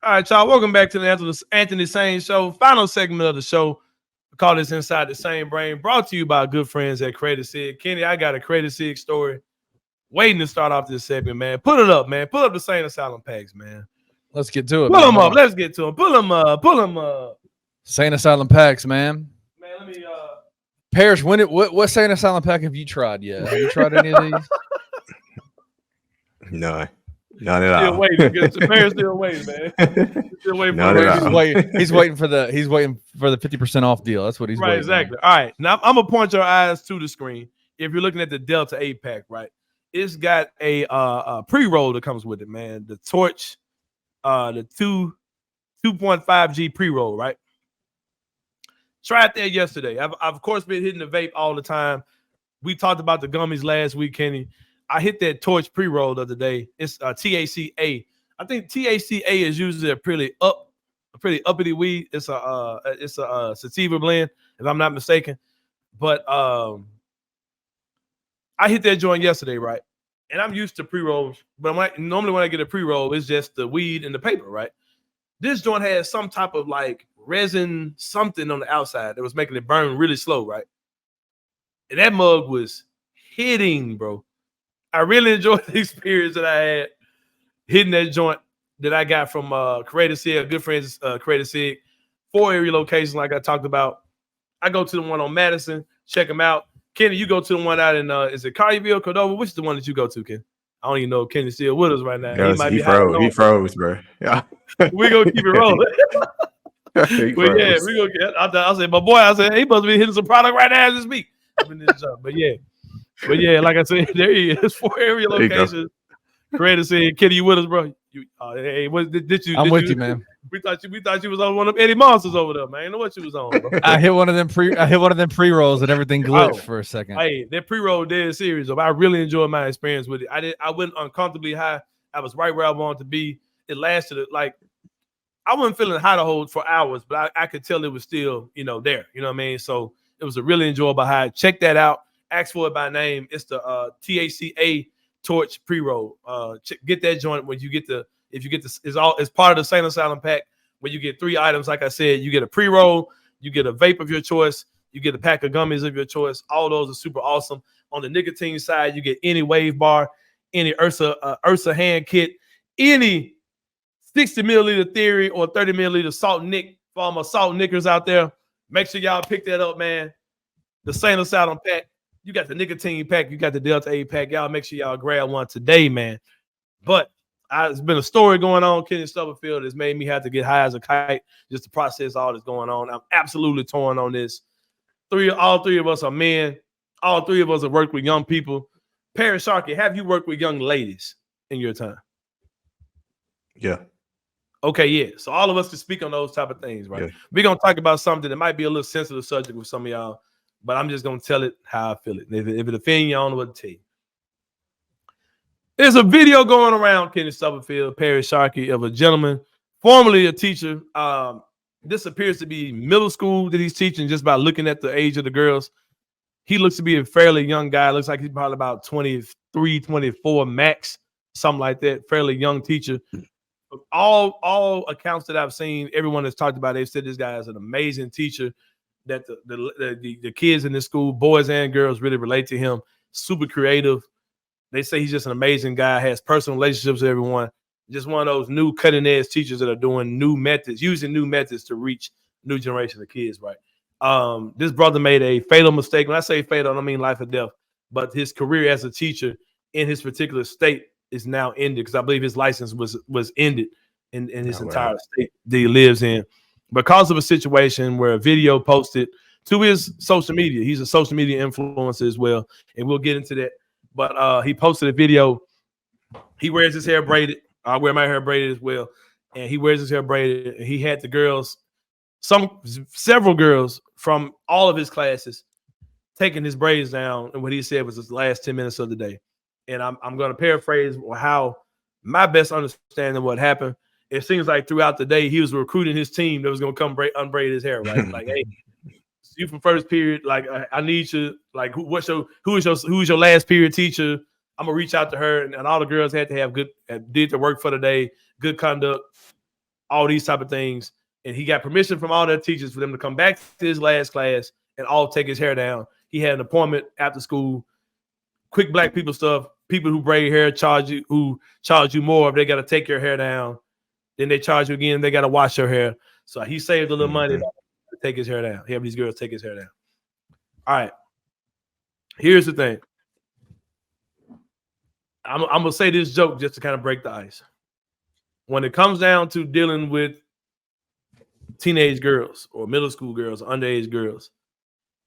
All right, y'all. Welcome back to the Anthony Sain Show. Final segment of the show. We call this Inside the Sain Brain. Brought to you by good friends at Create A Cig. Kenny, I got a Create A Cig story waiting to start off this segment, man. Put it up, man. Pull up the Saint Asylum packs, man. Let's get to it. Pull them up. Let's get to them. Pull them up. Pull them up. Saint Asylum packs, man. Man, let me. Parrish, what Saint Asylum pack have you tried yet? Have you tried any of these? No. None at Still all. waiting. Parrish still waiting, man. Still waiting for He's waiting for the 50% off deal. That's what he's right, waiting. Exactly. All right. Now I'm gonna point your eyes to the screen. If you're looking at the Delta 8 pack, right? It's got a pre-roll that comes with it, man. The torch, the 2.5G pre-roll, right? Tried that yesterday. I've of course been hitting the vape all the time. We talked about the gummies last week, Kenny. I hit that torch pre-roll the other day. It's THCA. I think THCA is usually a pretty uppity weed. It's a sativa blend, if I'm not mistaken. But I hit that joint yesterday, right? And I'm used to pre-rolls, but normally when I get a pre-roll, it's just the weed and the paper, right? This joint has some type of like resin something on the outside that was making it burn really slow, right? And that mug was hitting, bro. I really enjoyed the experience that I had hitting that joint that I got from Create A Cig, good friends, Create A Cig. 4 area locations, like I talked about. I go to the one on Madison, check them out. Kenny, you go to the one out in is it Collierville, Cordova? Which is the one that you go to, Ken? I don't even know if Kenny's still with us right now. He froze, bro. Yeah. We're gonna keep it rolling. But yeah, we're gonna get I said, my boy, I said, he must be hitting some product right now as we speak. But yeah, like I said, there he is. 4 area locations. Create A Cig. Kenny, you with us, bro? Hey, what did you? I'm with you, man. We thought you was on one of them Eddie Monsters over there, man. I know what you was on, bro. I hit one of them pre rolls and everything glitched for a second. Hey, that pre-roll dead serious. I really enjoyed my experience with it. I went uncomfortably high. I was right where I wanted to be. It lasted like I wasn't feeling high to hold for hours, but I could tell it was still, there. You know what I mean? So it was a really enjoyable high. Check that out. Ask for it by name. It's the THCA Torch pre-roll. Get that joint when you get it's part of the Saint Asylum pack where you get 3 items. Like I said, you get a pre-roll, you get a vape of your choice, you get a pack of gummies of your choice. All those are super awesome. On the nicotine side, you get any wave bar, any Ursa hand kit, any 60 milliliter theory or 30 milliliter salt nick for all my salt nickers out there. Make sure y'all pick that up, man. The Saint Asylum pack. You got the nicotine pack. You got the Delta 8 pack. Y'all make sure y'all grab one today, man. But it's been a story going on. Kenny Stubblefield has made me have to get high as a kite just to process all that's going on. I'm absolutely torn on this. All three of us are men. All 3 of us have worked with young people. Parrish Sharkey, have you worked with young ladies in your time? Yeah. Okay, yeah. So all of us can speak on those type of things, right? Yeah. We're going to talk about something that might be a little sensitive subject with some of y'all, but I'm just going to tell it how I feel it. And if it offends you, I don't know what to tell you. There's a video going around, Kenny Stubblefield, Parrish Sharkey, of a gentleman, formerly a teacher. This appears to be middle school that he's teaching just by looking at the age of the girls. He looks to be a fairly young guy. Looks like he's probably about 23, 24 max, something like that. Fairly young teacher. All accounts that I've seen, everyone has talked about, they've said this guy is an amazing teacher, that the kids in this school, boys and girls, really relate to him. Super creative. They say he's just an amazing guy, has personal relationships with everyone. Just one of those new cutting edge teachers that are doing new methods, using new methods to reach new generation of kids, right? This brother made a fatal mistake. When I say fatal, I don't mean life or death, but his career as a teacher in his particular state is now ended, because I believe his license was ended in his entire state that he lives in because of a situation where a video posted to his social media. He's a social media influencer as well, and we'll get into that. But he posted a video. He wears his hair braided. I wear my hair braided as well, and he wears his hair braided. And he had the girls, several girls from all of his classes, taking his braids down, and what he said was his last 10 minutes of the day. And I'm going to paraphrase how my best understanding of what happened. It seems like throughout the day, he was recruiting his team that was going to come unbraid his hair, right? Like, hey, you from first period, like I need you. Like, who is your last period teacher? I'm gonna reach out to her, and all the girls had to have did the work for the day, good conduct, all these type of things. And he got permission from all their teachers for them to come back to his last class and all take his hair down. He had an appointment after school. Quick black people stuff. People who braid hair charge you more if they got to take your hair down. Then they charge you again. They got to wash your hair. So he saved a little money to take his hair down. He had these girls take his hair down. All right. Here's the thing. I'm going to say this joke just to kind of break the ice. When it comes down to dealing with teenage girls or middle school girls or underage girls,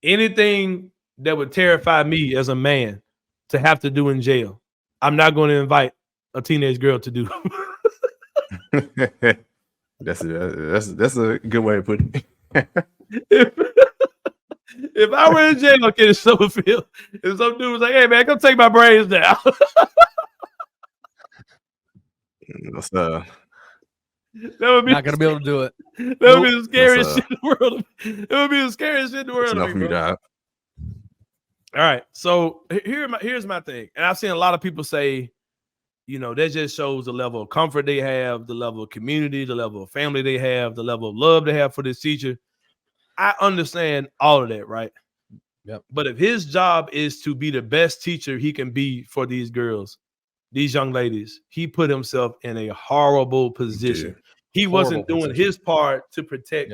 anything that would terrify me as a man to have to do in jail, I'm not going to invite a teenage girl to do. That's a good way to put it. If I were in jail, okay, in Summerfield, and some dude was like, "Hey man, come take my braids down." That would be not gonna be able to do it. That would be the scariest shit in the world. It would be the scariest shit in the world. Enough for me to have. All right, so here's my thing, and I've seen a lot of people say, you know, that just shows the level of comfort they have, the level of community, the level of family they have, the level of love they have for this teacher. I understand all of that, right? Yep. But if his job is to be the best teacher he can be for these girls, these young ladies, he put himself in a horrible position. He wasn't doing his part to protect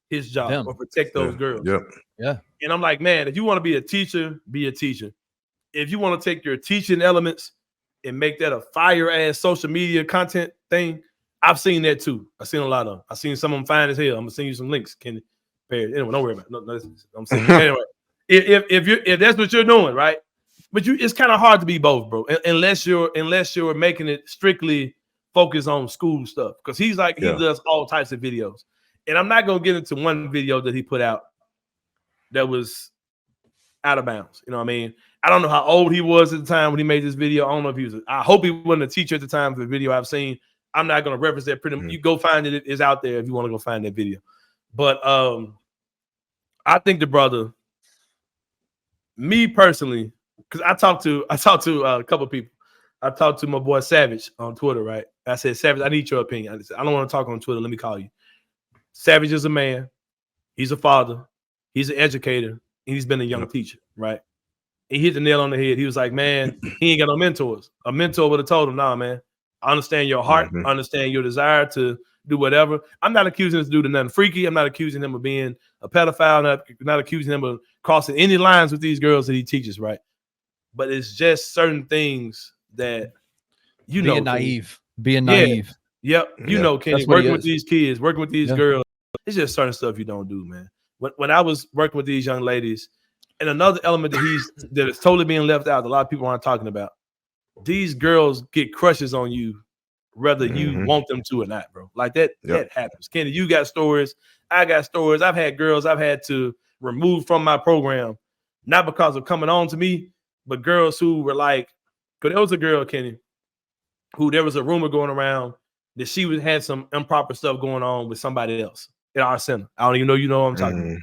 his job or protect those girls. Yep. Yeah. And I'm like, man, if you want to be a teacher, be a teacher. If you want to take your teaching elements and make that a fire ass social media content thing, I've seen that too. I've seen a lot of them. I've seen some of them fine as hell. I'm gonna send you some links. Can anyway, don't worry about it. No, I'm saying anyway. If that's what you're doing, right? But it's kind of hard to be both, bro. Unless you're making it strictly focused on school stuff. Because he does all types of videos. And I'm not gonna get into one video that he put out that was out of bounds. You know what I mean? I don't know how old he was at the time when he made this video. I don't know if he was. I hope he wasn't a teacher at the time for the video I've seen. I'm not going to reference that. You go find it. It's out there if you want to go find that video. But I think the brother, me personally, because I talked to a couple of people. I talked to my boy Savage on Twitter, right? I said, Savage, I need your opinion. I said, I don't want to talk on Twitter. Let me call you. Savage is a man. He's a father. He's an educator. And he's been a young teacher, right? He hit the nail on the head. He was like, man, he ain't got no mentors. A mentor would have told him, nah, man, I understand your heart. I understand your desire to do whatever. I'm not accusing this dude of nothing freaky. I'm not accusing him of being a pedophile. Not accusing him of crossing any lines with these girls that he teaches, right? But it's just certain things that, being naive. Being naive. Yep. You know, Kenny, working with these kids, working with these girls, it's just certain stuff you don't do, man. When I was working with these young ladies, and another element that is totally being left out, a lot of people aren't talking about. These girls get crushes on you, whether you want them to or not, bro. Like that happens. Kenny, you got stories. I got stories. I've had girls I've had to remove from my program, not because of coming on to me, but girls who were like, because there was a girl, Kenny, who there was a rumor going around that she had some improper stuff going on with somebody else at our center. I don't even know what I'm talking about.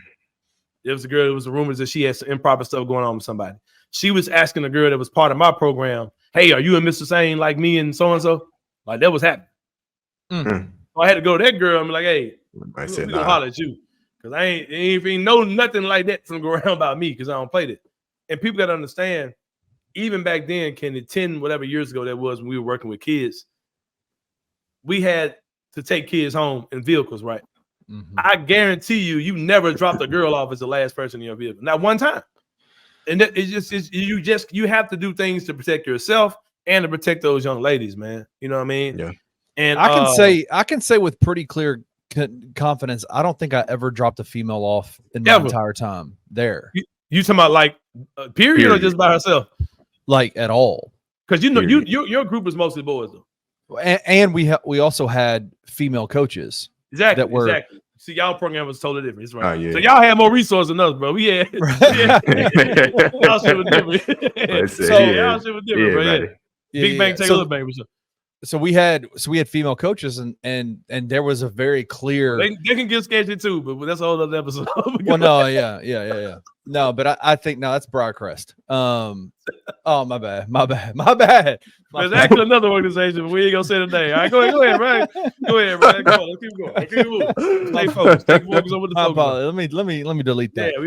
There was a girl, it was rumors that she had some improper stuff going on with somebody. She was asking a girl that was part of my program, hey, are you and Mr. Sain like me and so-and-so? Like that was happening. So I had to go to that girl and be like, hey, I said, nah. Holler at you. Because I ain't know nothing like that from go around about me because I don't play it. And people got to understand, even back then, Kenny, 10 whatever years ago that was when we were working with kids, we had to take kids home in vehicles, right? I guarantee you never dropped a girl off as the last person in your vehicle. Not one time. And you have to do things to protect yourself and to protect those young ladies, man. You know what I mean? Yeah. And I can say with pretty clear confidence, I don't think I ever dropped a female off in my entire time there. You talking about like period or just by herself? Like at all? Because you know your group is mostly boys though. And we also had female coaches. Exactly. See, y'all program was totally different. It's right. So y'all had more resources than us, bro. We had y'all shit was different. Y'all shit was different, bro. Big Bang, take a look, bang. so we had female coaches, and there was a very clear. They can get sketchy too, but that's a whole other episode. Well, no, yeah. No, but I think no, that's Briarcrest. Oh, my bad. There's actually another organization, but we ain't gonna say the name. All right, go ahead, right? Go ahead, man. Come on, let's keep going. Let's keep moving. Stay focused. Stay focused over the focus. Let me delete that. Yeah,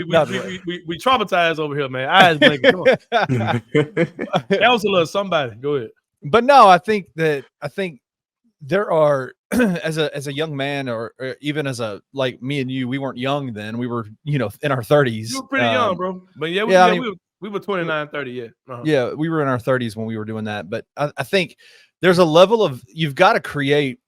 we traumatized over here, man. Eyes blinking. Come on. That was a little somebody. Go ahead. But no, I think there are as a young man, or even as a, like me and you, we weren't young then. We were, in our 30s. You were pretty young, bro. But we were 29, 30. Yeah. Uh-huh. Yeah, we were in our 30s when we were doing that. But I think there's a level of, you've got to create.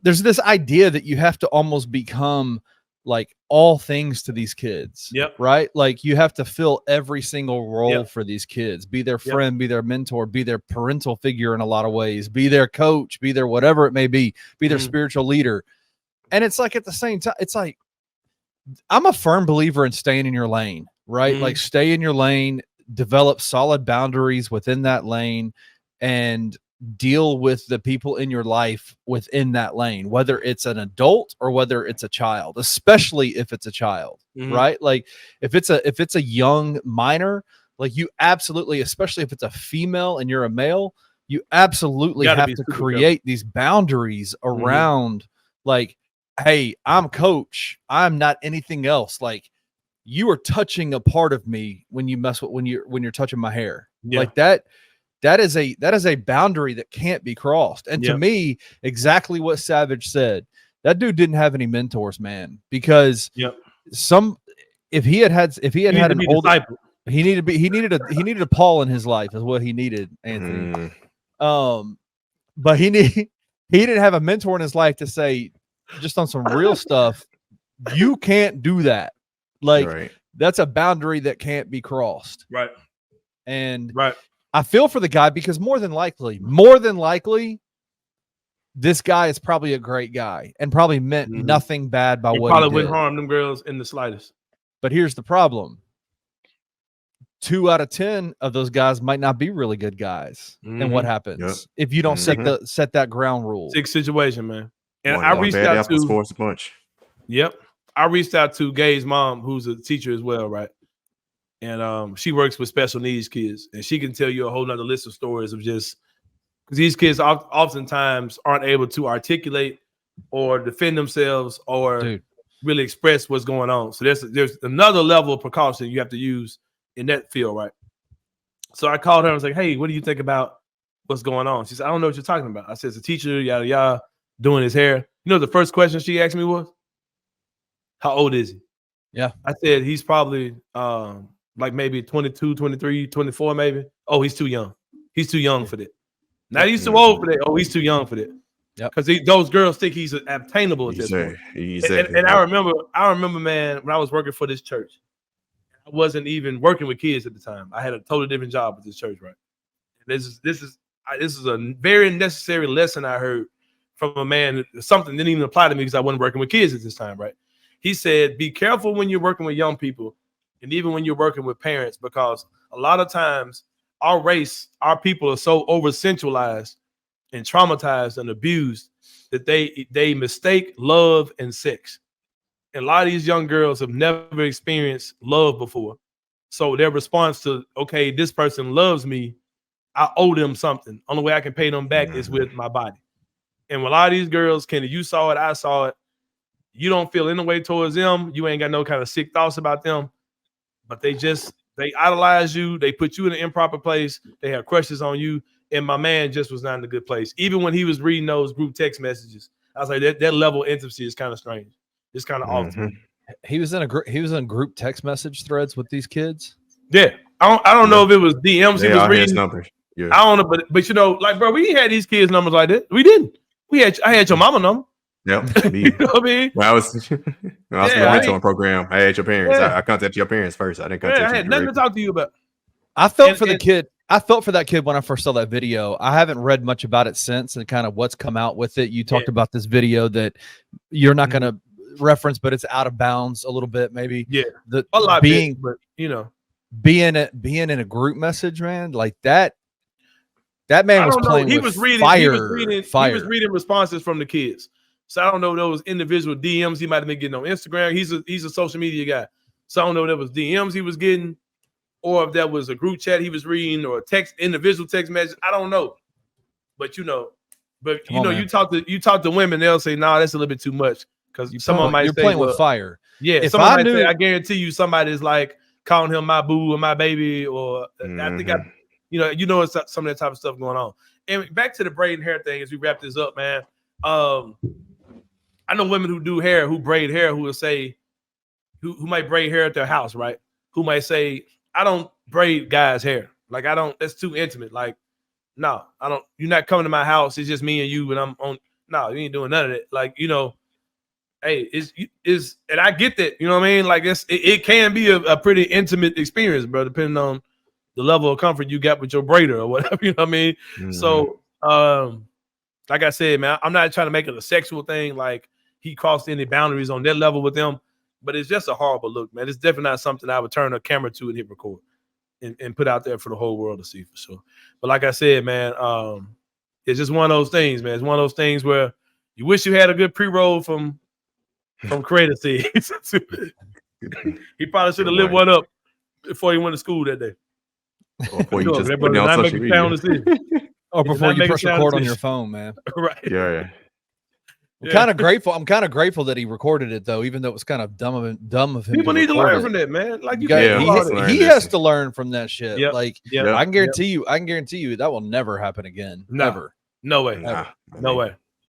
There's this idea that you have to almost become like all things to these kids. Yep. Right. Like you have to fill every single role for these kids, be their friend, be their mentor, be their parental figure in a lot of ways, be their coach, be their whatever it may be their spiritual leader. And it's like, at the same time, it's like, I'm a firm believer in staying in your lane, right? Like stay in your lane, develop solid boundaries within that lane, and deal with the people in your life within that lane, whether it's an adult or whether it's a child, especially if it's a child, right? Like if it's a young minor, like you absolutely, especially if it's a female and you're a male, you absolutely have to create these boundaries around like, hey, I'm coach. I'm not anything else. Like you are touching a part of me when you mess with, when you're touching my hair, like that. That is a boundary that can't be crossed. And to me, exactly what Savage said, that dude didn't have any mentors, man, because if he had had an old disciple, he needed a Paul in his life is what he needed, Anthony. But he didn't have a mentor in his life to say, just on some real stuff, you can't do that. Like that's a boundary that can't be crossed. Right. And I feel for the guy, because more than likely, this guy is probably a great guy and probably meant nothing bad by what he did. Probably wouldn't harm them girls in the slightest. But here's the problem. 2 out of 10 of those guys might not be really good guys. And what happens if you don't set that ground rule? Sick situation, man. And I reached out to a bunch. Yep. I reached out to Gay's mom, who's a teacher as well, right? And she works with special needs kids, and she can tell you a whole nother list of stories of just because these kids oftentimes aren't able to articulate or defend themselves or really express what's going on. So there's another level of precaution you have to use in that field, right? So I called her and was like, hey, what do you think about what's going on? She said, I don't know what you're talking about. I said, it's a teacher, yada, yada, doing his hair. You know, the first question she asked me was, how old is he? Yeah. I said, he's probably like maybe 22, 23, 24, maybe. Oh, he's too young. He's too young for that. Now he's too old for that. Oh, he's too young for that. Yeah. Because those girls think he's obtainable at this point. Exactly. And I remember, man, when I was working for this church, I wasn't even working with kids at the time. I had a totally different job at this church, right? And this is a very necessary lesson I heard from a man. Something didn't even apply to me because I wasn't working with kids at this time, right? He said, be careful when you're working with young people and even when you're working with parents, because a lot of times our people are so over-centralized and traumatized and abused that they mistake love and sex. And a lot of these young girls have never experienced love before. So their response to, okay, this person loves me, I owe them something. Only way I can pay them back is with my body. And a lot of these girls, Kenny, you saw it, I saw it. You don't feel any way towards them. You ain't got no kind of sick thoughts about them, but they idolize you. They put you in an improper place. They have crushes on you. And my man just was not in a good place. Even when he was reading those group text messages, I was like, that level of intimacy is kind of strange. It's kind of off to me. He was in group text message threads with these kids. Yeah. I don't know if it was DMs he was reading. Numbers. Yeah. I don't know, but you know, like, bro, we had these kids' numbers like that. We didn't. I had your mama number. Yep. You know what I mean? When I was in the mentoring program, I had your parents. I contacted your parents first. I didn't contact you. I had nothing to talk to you about. I felt for the kid. I felt for that kid when I first saw that video. I haven't read much about it since and kind of what's come out with it. You talked about this video that you're not going to reference, but it's out of bounds a little bit, maybe. Yeah. A lot being, but you know, being in a group message, man, like that. That man was I don't know. playing He with was reading. fire. He was reading. Fire. He was reading responses from the kids. So I don't know those individual DMs he might have been getting on Instagram. He's a social media guy. So I don't know if that was DMs he was getting, or if that was a group chat he was reading, or a individual text message. I don't know. But you talk to women, they'll say, "Nah, that's a little bit too much." Because someone might you're say, playing with fire. Yeah, if someone might knew, say, I guarantee you, somebody's like calling him my boo or my baby, or I think it's some of that type of stuff going on. And back to the braiding hair thing as we wrap this up, man. I know women who do hair, who braid hair, who will say, who might braid hair at their house, right? Who might say, I don't braid guys' hair. Like, I don't, that's too intimate. Like, no, I don't, you're not coming to my house. It's just me and you, and I'm on, no, you ain't doing none of that. Like, hey, and I get that, you know what I mean? Like, it can be a pretty intimate experience, bro, depending on the level of comfort you got with your braider or whatever, you know what I mean? Mm-hmm. So, like I said, man, I'm not trying to make it a sexual thing. Like, he crossed any boundaries on that level with them, but it's just a horrible look, man. It's definitely not something I would turn a camera to and hit record and put out there for the whole world to see, for sure. But like I said, man, it's just one of those things, man. It's one of those things where you wish you had a good pre-roll from Create A Cig. He probably should have lit one up before he went to school that day. Or before you just put it on social media. Or before you press record on your phone, man. Right. Yeah. I'm kind of grateful. I'm kind of grateful that he recorded it, though, even though it was kind of dumb of him. People need to learn from that, man. Like, he has to learn from that shit. Yep. Like, yep. I can guarantee you that will never happen again. No. Never. No way. Nah. No way.